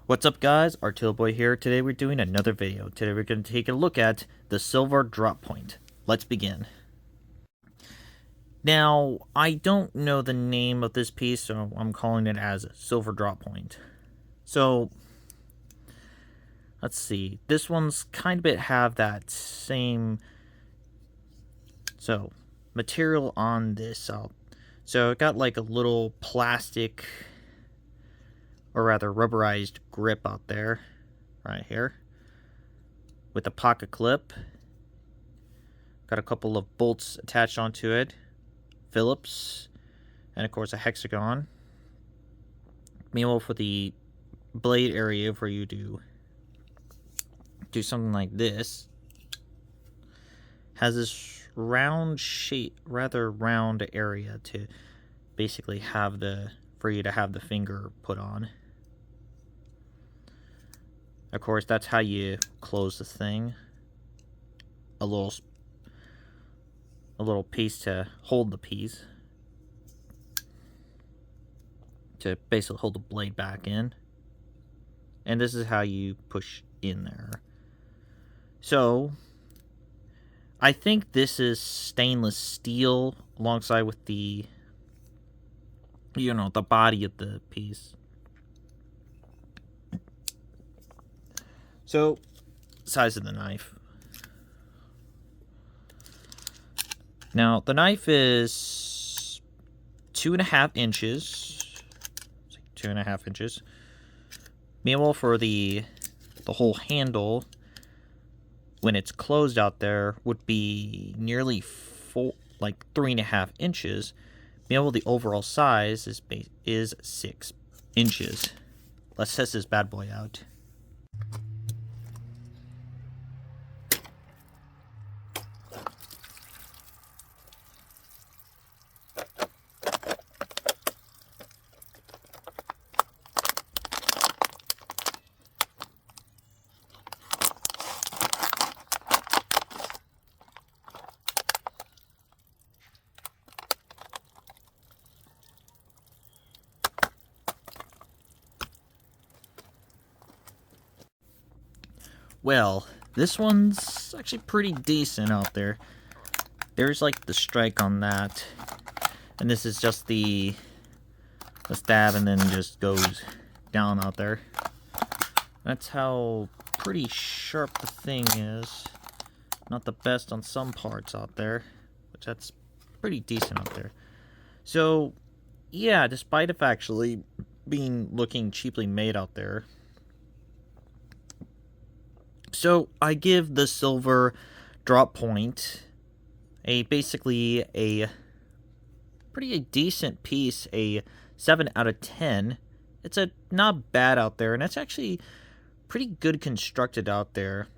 What's up guys, Artilboy here. Today we're doing another video. Today we're going to take a look at the silver drop point. Let's begin. Now, I don't know the name of this piece, so I'm calling it as silver drop point. So, let's see. This one's kind of bit have that same material on this. So it got like a little plastic, or rather rubberized grip out there, right here, with a pocket clip. Got a couple of bolts attached onto it, Phillips, and of course a hexagon. Meanwhile, for the blade area, for you to do something like this, has this round shape, rather round area to basically have for you to have the finger put on. Of course, that's how you close the thing. A little piece to hold the piece, to basically hold the blade back in. And this is how you push in there. So, I think this is stainless steel alongside with the, the body of the piece. So, size of the knife. Now, the knife is 2.5 inches. 2.5 inches. Meanwhile, for the whole handle, when it's closed out there, would be nearly 3.5 inches. Meanwhile, the overall size is 6 inches. Let's test this bad boy out. Well, this one's actually pretty decent out there. There's like the strike on that, and this is just the stab, and then just goes down out there. That's how pretty sharp the thing is. Not the best on some parts out there, but that's pretty decent out there. So, yeah, despite of actually looking cheaply made out there, so I give the silver drop point basically a pretty decent piece, a 7 out of 10. It's not bad out there, and it's actually pretty good constructed out there.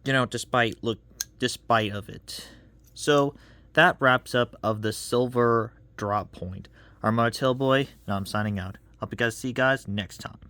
Despite of it. So that wraps up of the silver drop point. I'm Artilboy, and I'm signing out. Hope you guys see you guys next time.